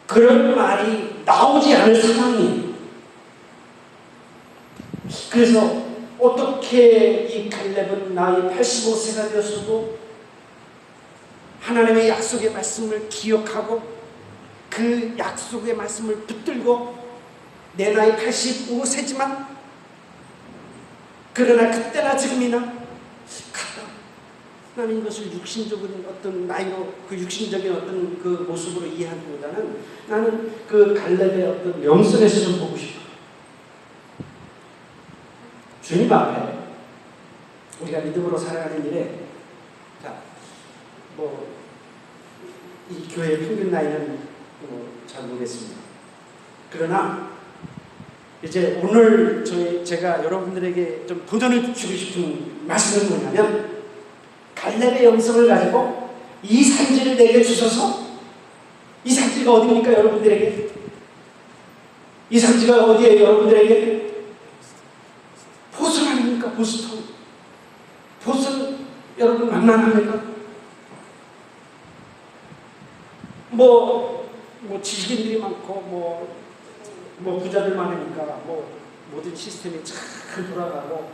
그런 말이 나오지 않을 상황이에요. 그래서 어떻게 이 갈렙은 나이 85세가 되었어도 하나님의 약속의 말씀을 기억하고 그 약속의 말씀을 붙들고 내 나이 85세지만 그러나 그때나 지금이나 나는 이것을 육신적인 어떤 나이로 그 육신적인 어떤 그 모습으로 이해하기보다는 나는 그 갈렙의 어떤 영성에서 좀 보고 싶어. 주님 앞에 우리가 믿음으로 살아가는 일에 이 교회의 평균 나이는 잘 모르겠습니다. 그러나 이제 오늘 제가 여러분들에게 좀 도전을 주고 싶은 말씀은 뭐냐면 갈렙의 영성을 가지고 이 산지를 내게 주셔서 이 산지가 어디입니까 여러분들에게? 이 산지가 어디예요 여러분들에게? 보슨 아닙니까? 보스턴. 보슨 여러분 만만합니까? 지식인들이 많고 부자들 많으니까 모든 시스템이 잘 돌아가고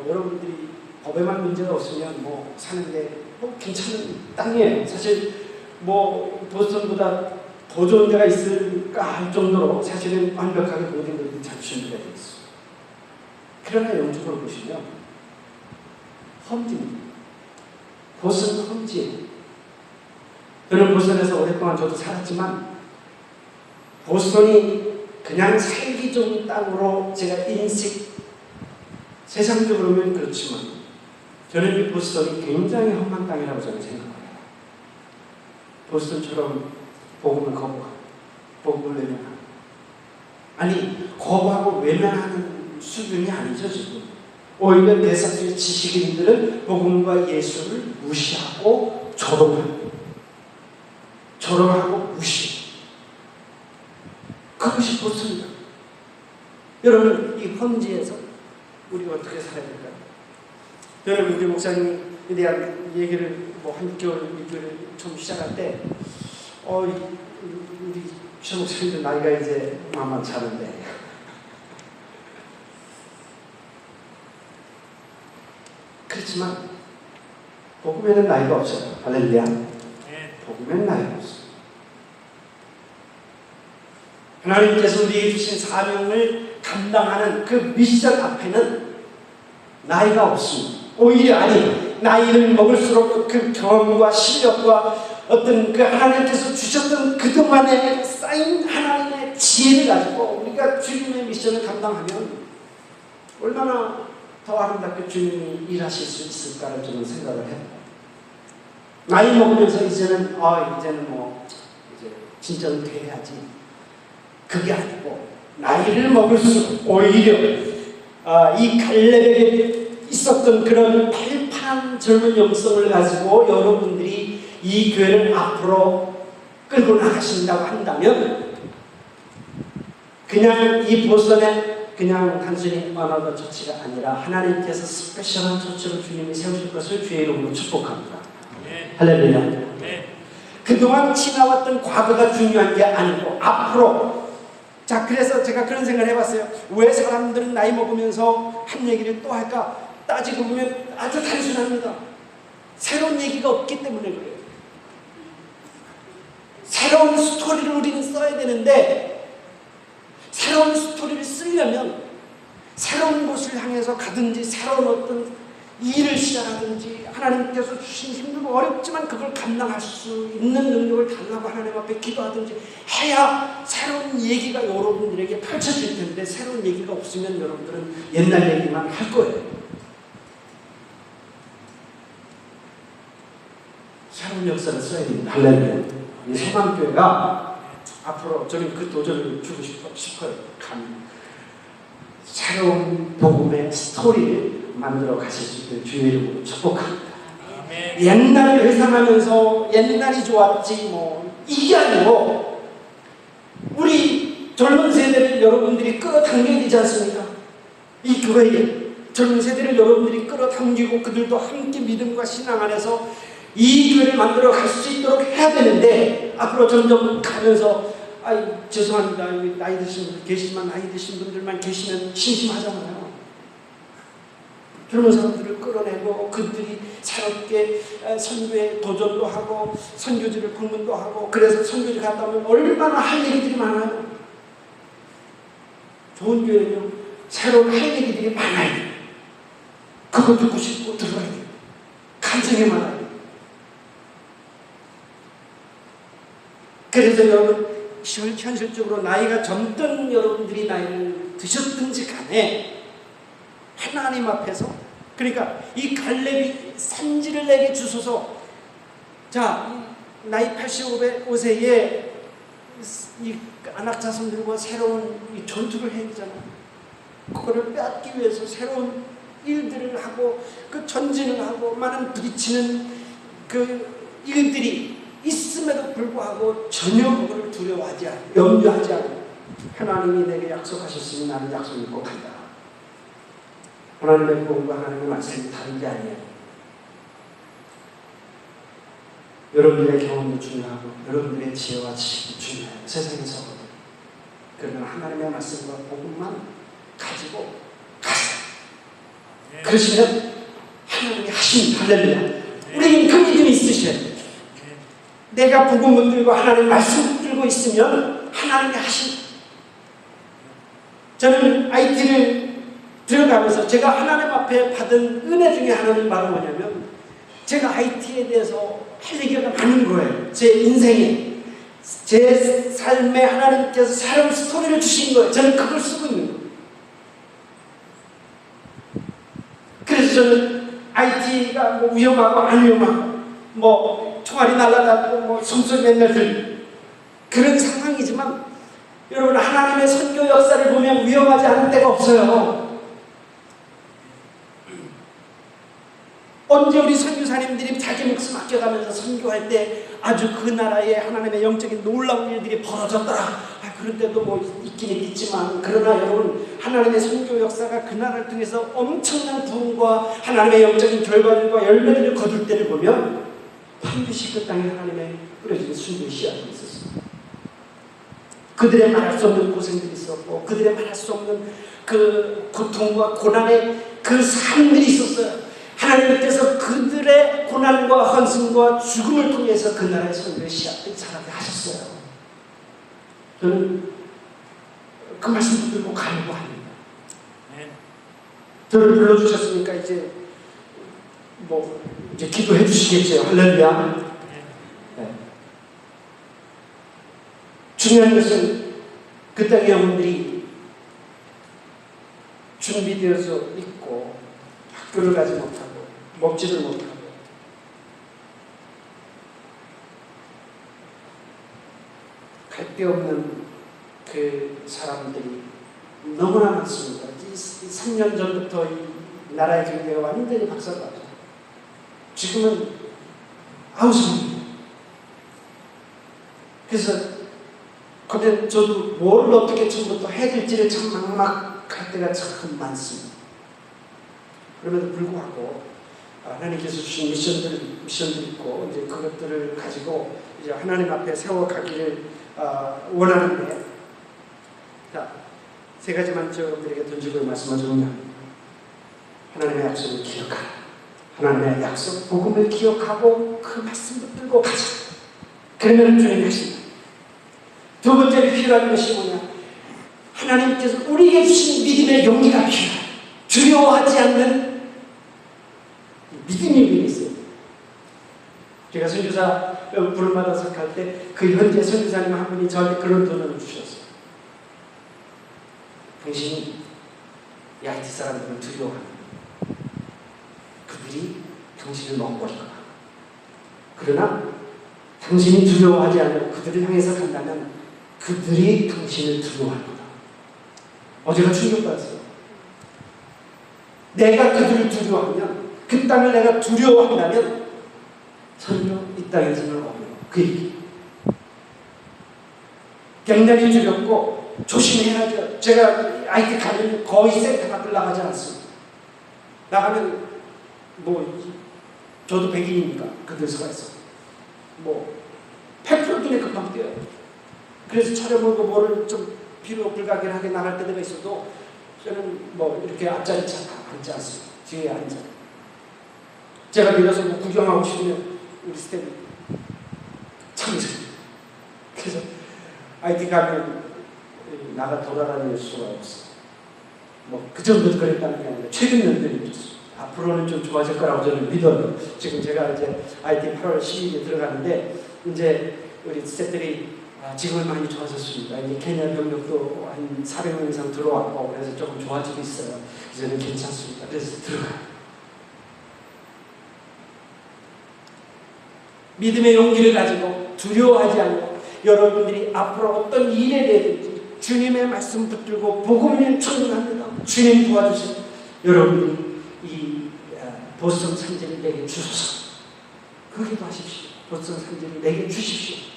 여러분들이 법에만 문제가 없으면 사는데 괜찮은 땅이에요. 사실 보스턴보다 더 좋은 데가 있을까 할 정도로 사실은 완벽하게 모든 것들이 잘 준비가 되어 있어요. 그러나 영적으로 보시면 험지입니다. 보스턴 험지예요. 저는 보스턴에서 오랫동안 저도 살았지만 보스턴이 그냥 살기 좋은 땅으로 제가 세상적으로는 그렇지만 저는 이 보스턴이 굉장히 험한 땅이라고 저는 생각해요. 보스턴처럼 복음을 거부하고 복음을 외면하고 거부하고 외면하는 수준이 아니죠 지금. 오히려 대사수의 지식인들은 복음과 예수를 무시하고 조롱하고 무시. 그것이 보스입니다. 여러분 이 험지에서 우리가 어떻게 살아야 될까요? 저는 우리 목사님에 대한 얘기를 한 6개월 처음 시작할 때 우리 최목사님도 나이가 이제 만만치 않은데 그렇지만 복음에는 나이가 없어요. 할렐루야. 복음에는 나이가 없어요. 하나님께서 우리에게 주신 사명을 감당하는 그 미션 앞에는 나이가 없습니다. 오히려 나이를 먹을수록 그 경험과 실력과 어떤 그 하나님께서 주셨던 그동안에 쌓인 하나님의 지혜를 가지고 우리가 주님의 미션을 감당하면 얼마나 더 아름답게 주님이 일하실 수 있을까를 저는 생각을 해요. 나이 먹으면서 이제는 이제 진짜 은퇴해야지. 그게 아니고 나이를 먹을수록 오히려 이 갈렙에게 있었던 그런 팔팔한 젊은 영성을 가지고 여러분들이 이 교회를 앞으로 끌고 나가신다고 한다면 그냥 이 보선에 그냥 단순히 언어더 처치가 아니라 하나님께서 스페셜한 처치로 주님이 세우실 것을 주의 이름으로 축복합니다. 할렐루야. 그동안 지나왔던 과거가 중요한 게 아니고 앞으로. 자, 그래서 제가 그런 생각을 해봤어요. 왜 사람들은 나이 먹으면서 한 얘기를 또 할까? 따지고 보면 아주 단순합니다. 새로운 얘기가 없기 때문에 그래요. 새로운 스토리를 우리는 써야 되는데 새로운 스토리를 쓰려면 새로운 곳을 향해서 가든지 새로운 어떤 일을 시작하든지 하나님께서 주신 힘들고 어렵지만 그걸 감당할 수 있는 능력을 달라고 하나님 앞에 기도하든지 해야 새로운 얘기가 여러분들에게 펼쳐질 텐데 새로운 얘기가 없으면 여러분들은 옛날 얘기만 할 거예요. 새로운 역사를 써야 됩니다. 할렐루야. 이 소망교회가 앞으로 저는 그 도전을 주고 싶어요. 새로운 복음의 스토리를 만들어 가실 수 있는 주의 이름으로 축복합니다. 옛날을 회상하면서 옛날이 좋았지 이게 아니고 우리 젊은 세대를 여러분들이 끌어당겨야 되지 않습니까? 이 교회에 젊은 세대를 여러분들이 끌어당기고 그들도 함께 믿음과 신앙 안에서 이 교회를 만들어 갈 수 있도록 해야 되는데 앞으로 점점 가면서 죄송합니다. 나이 드신 분들 계시지만 나이 드신 분들만 계시면 심심하잖아요. 젊은 사람들을 끌어내고 그들이 새롭게 선교에 도전도 하고 선교지를 방문도 하고 그래서 선교지 갔다 오면 얼마나 할 얘기들이 많아요. 좋은 교회는요 새로운 할 얘기들이 많아요. 그거 듣고 싶고 들어야 돼요. 간증이 많아요. 그래서 여러분 현실적으로 나이가 젊던 여러분들이 나이를 드셨든지 간에 하나님 앞에서 그러니까 이 갈렙이 산지를 내게 주소서. 자, 나이 85세에 이 안악자손들과 새로운 이 전투를 해야 되잖아요. 그거를 빼앗기 위해서 새로운 일들을 하고 그 전진을 하고 많은 부딪히는 그 일들이 있음에도 불구하고 전혀 그걸 두려워하지 않고 염려하지 않고 하나님이 내게 약속하셨으니 나는 약속을 꼭 한다. 하나님의 구원과 하나님의 말씀이 다른 게 아니에요. 여러분들의 경험도 중요하고 여러분들의 지혜와 지식도 중요해요. 세상에서. 그러면 하나님의 말씀과 복음만 가지고 가세요. 그러시면 하나님이 하십니다. 할렐루야. 우리는 그 믿음이 있으셔야 돼요. 내가 복음 붙들고 하나님 말씀 붙들고 있으면 하나님이 하십니다. 저는 IT를 들어가면서 제가 하나님 앞에 받은 은혜 중에 하나는 바로 뭐냐면 제가 IT에 대해서 할 얘기가 많은 거예요. 제 인생에 제 삶에 하나님께서 새로운 스토리를 주신 거예요. 저는 그걸 쓰고 있는 거예요. 그래서 저는 IT가 위험하고 안 위험하고 총알이 날아다니고 숨소리 맨날 들리고 그런 상황이지만 여러분 하나님의 선교 역사를 보면 위험하지 않은 때가 없어요. 언제 우리 선교사님들이 자기 목숨 아껴가면서 선교할 때 아주 그 나라에 하나님의 영적인 놀라운 일들이 벌어졌더라. 그런 때도 있긴 있겠지만 그러나 여러분 하나님의 선교 역사가 그 나라를 통해서 엄청난 부흥과 하나님의 영적인 결과들과 열매들을 거둘 때를 보면 반드시 그 땅에 하나님의 뿌려진 순교의 씨앗이 있었습니다. 그들의 말할 수 없는 고생들이 있었고 그들의 말할 수 없는 그 고통과 고난의 그 삶들이 있었어요. 하나님께서 그들의 고난과 헌신과 죽음을 통해서 그 나라의 선교의 씨앗들이 자라게 하셨어요. 저는 그 말씀 듣고 간구합니다. 저를 불러주셨으니까 이제 이제 기도해 주시겠죠. 할렐루야. 네. 중요한 것은 그 땅의 영혼들이 준비되어서 있고 학교를 가지 못하고 먹지를 못하고 갈 데 없는 그 사람들이 너무나 많습니다. 3년 전부터 이 나라의 경제가 완전히 박살났죠. 지금은 아우성입니다. 그래서 근데 저도 뭘 어떻게 처음부터 해야 될지를 참 막막할 때가 참 많습니다. 그럼에도 불구하고 하나님께서 주신 미션들 있고 이제 그것들을 가지고 이제 하나님 앞에 세워가기를 원하는데, 자, 세 가지만 여러분들에게 던지고 말씀하자면 하나님의 약속을 기억하라. 하나님의 약속, 복음을 기억하고 그 말씀 붙들고 가자. 그러면 주님 하신다. 두 번째로 필요한 것이 뭐냐? 하나님께서 우리에게 주신 믿음의 용기가 필요해. 두려워하지 않는 믿음이 있어요. 제가 선교사 부름받아서 갈 때 그 현재 선교사님 한 분이 저한테 그런 돈을 주셨어요. 당신이 야이티 사람들을 두려워하는 그들이 당신을 먹어버릴 거야. 그러나 당신이 두려워하지 않고 그들을 향해서 간다면 그들이 당신을 두려워할 거다. 어제가 충격받았어요. 내가 그들을 두려워하면, 그 땅을 내가 두려워한다면 전혀 이 땅에서는 어려워. 그 얘기. 굉장히 두렵고 조심해야죠. 제가 IT 가면 거의 센터 밖을 나가지 않습니다. 나가면 저도 백인이니까 그들 서가있어 100% 눈에 금방 띄어요. 그래서 촬영을 뭐를 좀 비로 불가결하게 나갈 때가 있어도 저는 이렇게 앞자리 차 앉지 않습니다. 뒤에 앉아. 제가 밀어서 구경하고 싶으면 우리 스태프 참으세요. 그래서 IT 가면 나가 돌아다닐 수가 없어. 그 정도 그랬다는 게 아니라 최근 년들이 앞으로는 좀 좋아질 거라고 저는 믿어요. 지금 제가 이제 IT 8월 12일에 들어가는데 이제 우리 스태프들이 지금은 많이 좋아졌습니다. 이제 케냐 병력도 한 400명 이상 들어왔고 그래서 조금 좋아지고 있어요. 이제는 괜찮습니다. 그래서 들어가요. 믿음의 용기를 가지고 두려워하지 않고 여러분들이 앞으로 어떤 일에 대해든지 주님의 말씀 붙들고 복음이면 충분합니다. 주님 도와주세요. 여러분들이 이 보성 산지를 내게 주소서. 그렇게 하십시오. 보성 산지를 내게 주십시오.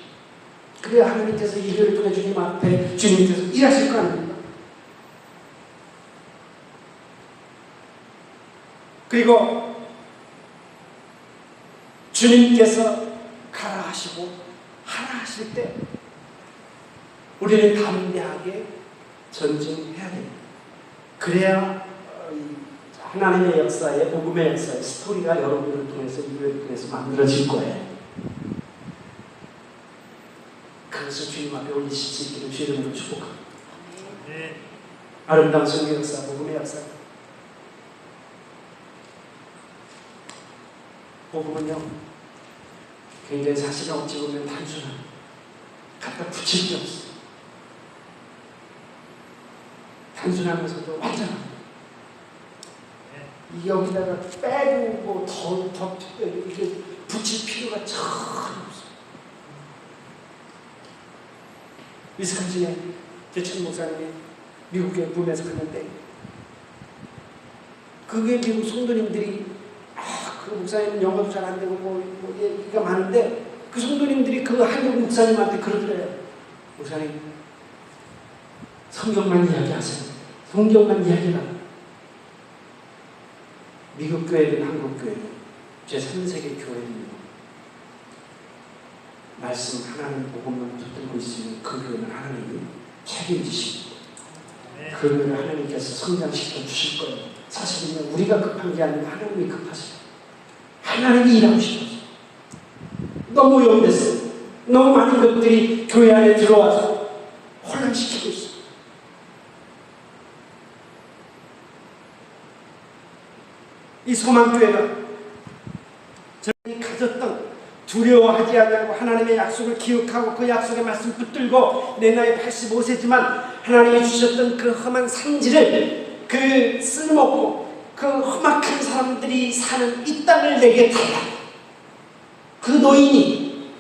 그래야 하나님께서 이 일을 통해 주님 앞에 주님께서 일하실 거 아닙니까? 그리고 주님께서 가라 하시고 하라 하실 때 우리는 담대하게 전진해야 됩니다. 그래야 하나님의 역사에, 복음의 역사에 스토리가 여러분들을 통해서, 이들을 통해서 만들어질 거예요. 그래서 주님 앞에 올리실 수 있기를 주님으로 축복합니다. 아름다운 성경 역사, 복음의 역사. 복음은요, 굉장히 사실은 어찌 보면 단순한, 갖다 붙일 게 없어요. 단순하면서도 완전합니다. 여기다가 빼고 더 이렇게 붙일 필요가 전혀 없어요. 위스콘신에 제천 목사님이 미국에 부임해서 갔는데 그게 미국 성도님들이 그 목사님은 영어도 잘 안 되고 얘기가 많은데 그 성도님들이 그 한국 목사님한테 그러더래요. 목사님 성경만 이야기하세요. 성경만 이야기하라. 미국 교회든 한국 교회든 제3세계 교회든 말씀 하나님 복음만 붙들고 있으면 그 교회는 하나님이 책임지십니다. 그 교회를 하나님께서 성장시켜 주실 거예요. 사실은 우리가 급한 게 아니고 하나님이 급하세요. 하나님이 일하고 싶어서 너무 오염됐어요. 너무 많은 것들이 교회 안에 들어와서 혼란시키고 있어요. 이 소망교회가 저희 가졌던 두려워하지 않고 하나님의 약속을 기억하고 그 약속의 말씀 붙들고 내 나이 85세지만 하나님이 주셨던 그 험한 산지를 그 쓸모없고 그 험악한 사람들이 사는 이 땅을 내게 달라. 그 노인이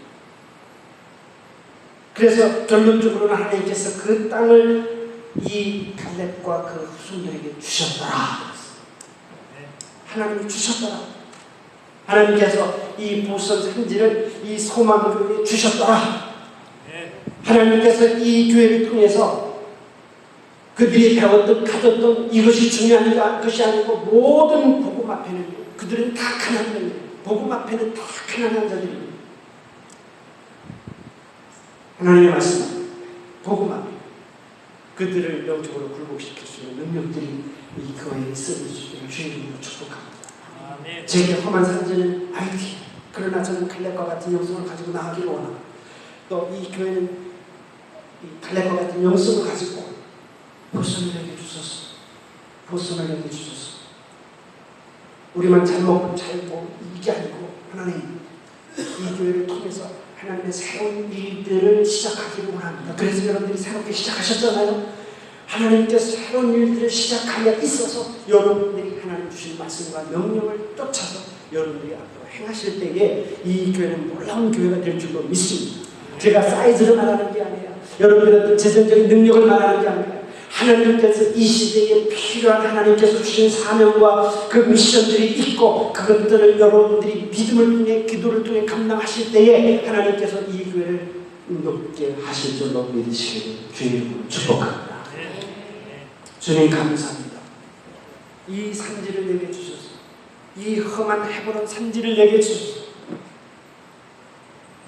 그래서 결론적으로는 하나님께서 그 땅을 이 갈렙과 그 후손들에게 주셨더라. 하나님이 주셨더라. 하나님께서 이 보선 산지를 이 소망교회에 주셨더라. 하나님께서 이 교회를 통해서 그들이 배웠던 가졌던 이것이 중요한 것이 아니고 모든 복음 앞에는 그들은 다 가난한 복음 앞에는 다 가난한 자들입니다. 하나님의 말씀 복음 앞에 그들을 영적으로 굴복시킬 수 있는 능력들이 이 교회에 쓰일 수 있기를 주님으로 축복합니다. 제게 험한 산지는 IT. 그러나 저는 갈렙과 같은 영성을 가지고 나가기를 원합니다. 또 이 교회는 이 갈렙과 같은 영성을 가지고 보선을 내게 주소서. 보선을 내게 주소서. 우리만 잘 먹고 잘 먹고 이게 아니고 하나님 이 교회를 통해서 하나님의 새로운 일들을 시작하기를 원합니다. 그래서 여러분들이 새롭게 시작하셨잖아요. 하나님께서 새로운 일들을 시작함에 있어서 여러분들이 하나님 주신 말씀과 명령을 쫓아서 여러분들이 앞으로 행하실 때에 이 교회는 놀라운 교회가 될 줄로 믿습니다. 제가 사이즈를 말하는 게 아니라 여러분들의 어떤 재정적인 능력을 말하는 게 아니라 하나님께서 이 시대에 필요한 하나님께서 주신 사명과 그 미션들이 있고 그것들을 여러분들이 믿음을 통해 기도를 통해 감당하실 때에 하나님께서 이 교회를 높게 하실 줄로 믿으시기를 주의 이름으로 축복합니다. 주님 감사합니다. 이 산지를 내게 주셔서 이 험한 헤브론 산지를 내게 주셔서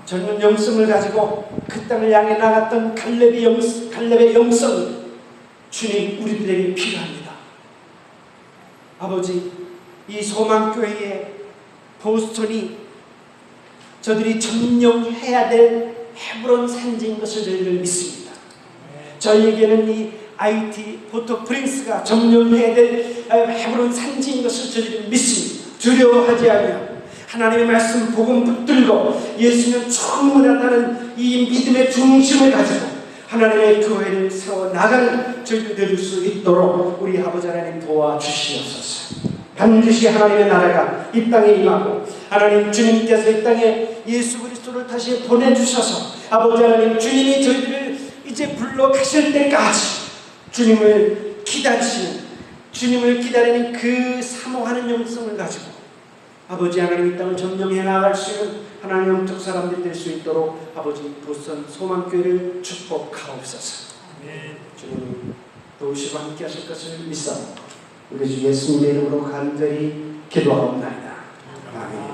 젊은 영성을 가지고 그 땅을 향해 나갔던 갈렙의 영성 주님 우리들에게 필요합니다. 아버지 이 소망교회의 보스턴이 저들이 점령해야 될 헤브론 산지인 것을 저희들 믿습니다. 저희에게는 이 IT 포토 프린스가 점령해야 될 헤브론 산지인 것을 저희들이 믿습니다. 두려워하지 않으며 하나님의 말씀 복음 붙들고 예수는 충분하다는 이 믿음의 중심을 가지고 하나님의 교회를 세워나가는 저희들 될 수 있도록 우리 아버지 하나님 도와주시옵소서. 반드시 하나님의 나라가 이 땅에 임하고 하나님 주님께서 이 땅에 예수 그리스도를 다시 보내주셔서 아버지 하나님 주님이 저희들을 이제 불러 가실 때까지 주님을 기다리는 그 사모하는 영성을 가지고 아버지 하나님 이 땅을 점령해 나갈 수 있는 하나님 영적 사람들이 될 수 있도록 아버지 보선 소망교회를 축복하옵소서. 주님 도우시고 함께 하실 것을 믿사옵고 우리 주 예수님의 이름으로 간절히 기도하옵나이다. 아멘.